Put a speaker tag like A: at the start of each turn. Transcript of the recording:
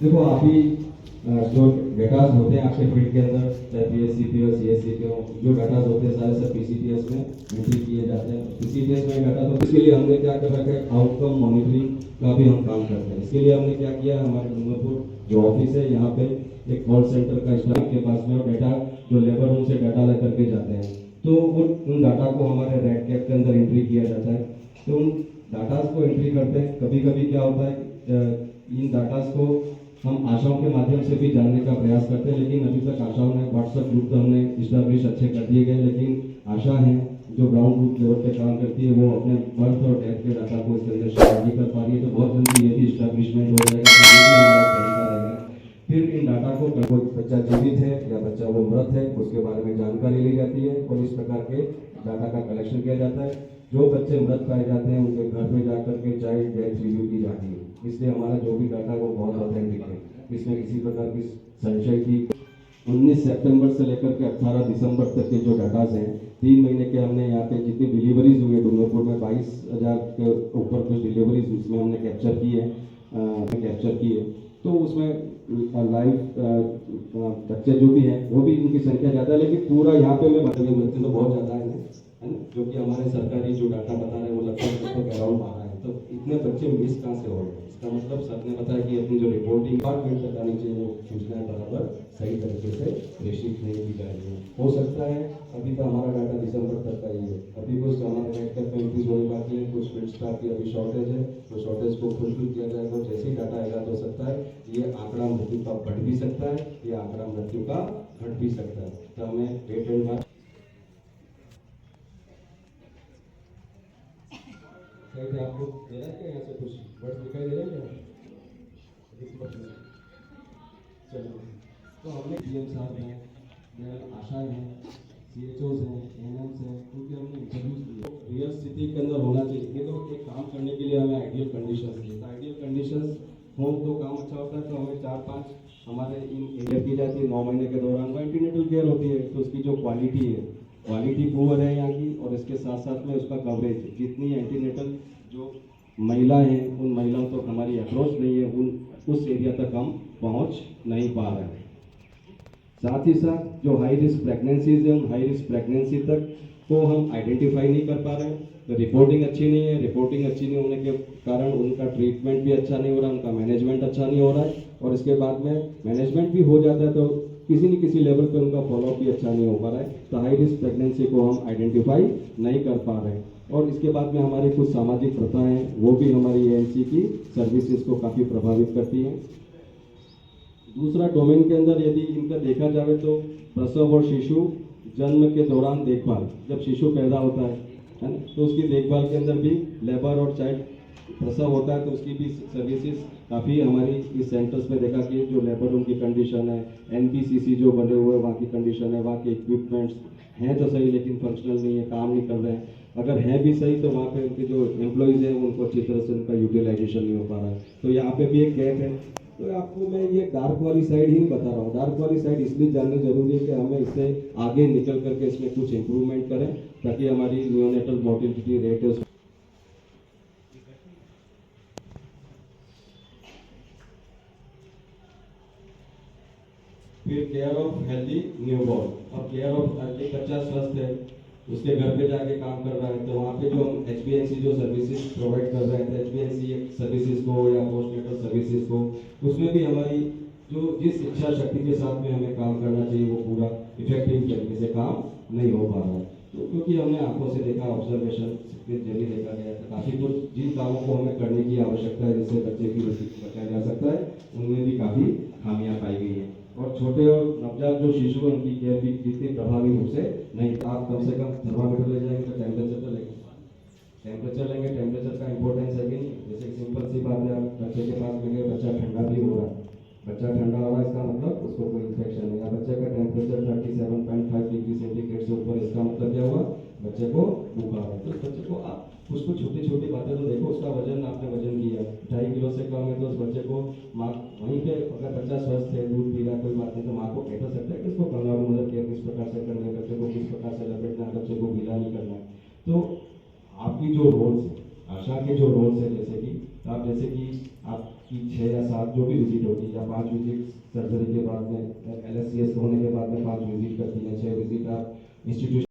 A: देखो अभी जो डेटाज होते हैं आपके फील्ड के अंदर, चाहे पीएससी पे हो, सीएससी पे हो, जो डाटाज होते हैं सारे सब पीसीटीएस में एंट्री किए जाते हैं। पीसीटीएस में डाटा, तो इसके लिए हमने क्या कर रखा है, आउटकम मॉनिटरिंग का भी हम काम करते हैं। इसके लिए हमने क्या किया, हमारे डूंगरपुर जो ऑफिस है यहाँ पे एक कॉल सेंटर का स्टाफ के पास में, और डाटा जो लेबर रूम से डाटा लेकर के जाते हैं, तो उन डाटा को हमारे रेड कैप के अंदर एंट्री किया जाता है। तो उन डाटाज को एंट्री करते हैं। कभी कभी क्या होता है, इन डाटाज को हम आशाओं के माध्यम से भी जानने का प्रयास करते हैं, लेकिन अभी तक आशाओं ने व्हाट्सएप ग्रुप तो हमने इस्टेब्लिश अच्छे कर दिए गए, लेकिन आशा है जो ग्राउंड रूट लेवल पे काम करती है वो अपने बर्थ और डेथ के डाटा को इसके अंदर शेयर नहीं कर पा रही है। तो बहुत जल्दी ये भी इस्टेब्लिशमेंट हो जाएगा, तो ये भी हमारा तरीका रहेगा। फिर इन डाटा को कोई बच्चा जीवित है या बच्चा वो मृत है उसके बारे में जानकारी ली जाती है, और इस प्रकार के डाटा का कलेक्शन किया जाता है। जो बच्चे मृत पाए जाते हैं उनके घर पे जाकर के चाइल्ड डेथ रिव्यू की जाती है। इसलिए हमारा जो भी डाटा वो बहुत ऑथेंटिक है, इसमें किसी प्रकार की संशय की। 19 सितंबर से लेकर के 18 दिसंबर तक के जो डाटाज हैं, 3 महीने के हमने यहाँ पे जितनी डिलीवरीज हुई है डूंगरपुर में 22,000 के ऊपर कुछ डिलीवरीज उसमें हमने कैप्चर की है। तो उसमें लाइव बच्चे जो भी हैं वो भी उनकी संख्या ज़्यादा है, लेकिन पूरा यहाँ पे मैं बता बच्चे तो बहुत ज़्यादा है ना, जो कि हमारे सरकारी जो डाटा बता रहे हैं वो लगभग अराउंड 12 है। तो इतने बच्चे मिस कहाँ से हो रहे हैं? इसका मतलब सर ने बताया कि अपनी जो रिपोर्टिंग डिपार्टमेंट तक आनी चाहिए, वो सूचनाएं बराबर सही तरीके से प्रेषित नहीं की जा रही है। हो सकता है अभी तो हमारा डाटा दिसंबर तक का ही है, अभी कुछ हमारे नेटवर्क में इंक्रीज होने बाकी है, कुछ फील्ड स्टाफ की अभी शॉर्टेज है, तो शॉर्टेज को फुलफिल किया जाएगा। जैसे ही डाटा आएगा तो हो सकता है ये आंकड़ा मृत्यु का बढ़ भी सकता है, ये आंकड़ा मृत्यु का घट भी सकता है। तो हमें वेट एंड वॉच आपको दे रहा है क्या, यहाँ से कुछ वर्ड दिखाई दे रहा है क्या? चलो, तो हमने डीएम साहब हैं, आशा हैं, सीएचओज हैं, एएनएम्स हैं, क्योंकि हमने इंटरव्यूज लिए। रियल स्थिति के अंदर होना चाहिए। ये तो एक काम करने के लिए हमें आइडियल कंडीशंस चाहिए। आइडियल कंडीशंस हो तो काम अच्छा होता है। तो हमें 4-5 हमारे इन केयर की जाती है 9 महीने के दौरान। वो एंटीनेटल केयर होती है, तो उसकी जो क्वालिटी है, क्वालिटी पुअर है यहाँ की, और इसके साथ साथ में उसका कवरेज, जितनी एंटीनेटल जो महिला हैं उन महिलाओं तक हमारी अप्रोच नहीं है, उस एरिया तक हम पहुँच नहीं पा रहे हैं। साथ ही साथ जो हाई रिस्क प्रेगनेंसीज है, उन हाई रिस्क प्रेगनेंसी तक को हम आइडेंटिफाई नहीं कर पा रहे हैं। तो रिपोर्टिंग अच्छी नहीं है, रिपोर्टिंग अच्छी नहीं होने के कारण उनका ट्रीटमेंट भी अच्छा नहीं हो रहा, उनका मैनेजमेंट अच्छा नहीं हो रहा है, और इसके बाद में मैनेजमेंट भी हो जाता है तो किसी न किसी लेवल पर उनका फॉलोअप भी अच्छा नहीं हो पा रहा है। तो हाई रिस्क प्रेगनेंसी को हम आइडेंटिफाई नहीं कर पा रहे हैं। और इसके बाद में हमारी कुछ सामाजिक प्रथाएं हैं, वो भी हमारी एएनसी की सर्विसेज को काफ़ी प्रभावित करती हैं। दूसरा, डोमेन के अंदर यदि इनका देखा जाए तो प्रसव और शिशु जन्म के दौरान देखभाल, जब शिशु पैदा होता है ना, तो उसकी देखभाल के अंदर भी लेबर और चाइल्ड प्रसव होता है तो उसकी भी सर्विसेज काफ़ी हमारी इस सेंटर्स पे देखा कि जो लेबर रूम की कंडीशन है, एनबीसीसी जो बने हुए वहाँ की कंडीशन है, वहाँ के इक्विपमेंट्स हैं तो सही लेकिन फंक्शनल नहीं है, काम नहीं कर रहे हैं। अगर हैं भी सही तो वहाँ पे उनके जो एम्प्लॉयज़ हैं उनको अच्छी तरह से उनका यूटिलाइजेशन नहीं हो पा रहा है। तो यहाँ पे भी एक गैप है। तो आपको मैं ये डार्क वाली साइड ही बता रहा हूँ। डार्क वाली साइड इसलिए जाननी जरूरी है कि हमें इससे आगे निकल करके इसमें कुछ इम्प्रूवमेंट करें, ताकि हमारी नियोनेटल मोर्टिलिटी रेट है फिर केयर ऑफ हेल्दी न्यूबॉर्न। और केयर ऑफ एक बच्चा स्वस्थ है, उसके घर पे जाके काम कर रहा है, तो वहाँ पे जो हम एचबीएनसी जो सर्विसेज प्रोवाइड कर रहे थे, एचबीएनसी सर्विसेज को या पोस्टनेटल सर्विसेज को, उसमें भी हमारी जो जिस इच्छा शक्ति के साथ में हमें काम करना चाहिए वो पूरा इफेक्टिव तरीके से काम नहीं हो पा रहा है। तो क्योंकि हमने आंखों से देखा, ऑब्जर्वेशन के जरिए देखा गया था, काफ़ी कुछ जिन कामों को हमें करने की आवश्यकता है जिससे बच्चे की मृत्यु बचाया जा सकता है, उनमें भी काफ़ी खामियां पाई गई हैं। और छोटे और नवजात जो शिशु हैं उनकी केयर भी जितनी प्रभावी रूप से नहीं। आप कम से कम थर्मामीटर ले जाएंगे तो टेम्परेचर तो लेंगे, टेम्परेचर लेंगे, टेम्परेचर का इंपॉर्टेंस है कि नहीं। जैसे सिंपल सी बात है, आप बच्चे के पास में गए, बच्चा ठंडा भी हो रहा है, बच्चा ठंडा हो रहा है इसका मतलब उसको कोई इन्फेक्शन नहीं है। बच्चे का टेम्परेचर 37.5 डिग्री सेंटीग्रेड से ऊपर, इसका मतलब क्या हुआ, बच्चे को बुखार है। तो बच्चे को आप उसको छोटी छोटी बातें तो देखो, उसका वजन आपने वजन किया 2.5 किलो से कम है तो उस बच्चे को माँ वहीं पे, अगर बच्चा स्वस्थ है, दूध पी रहा है, कोई बात नहीं, तो माँ को कह सकता है कि इसको कंगारू मदर केयर किस प्रकार से करना है, बच्चे को किस प्रकार से लपेटना है, बच्चे को गीला नहीं करना है। तो आपकी जो रोल्स है, आशा के जो रोल्स है, जैसे कि आप की 6 या 7 जो भी विजिट होगी या 5 विजिट सर्जरी के बाद में LSCS होने के बाद में 5 विजिट करती है, 6 विजिट आप इंस्टीट्यूशन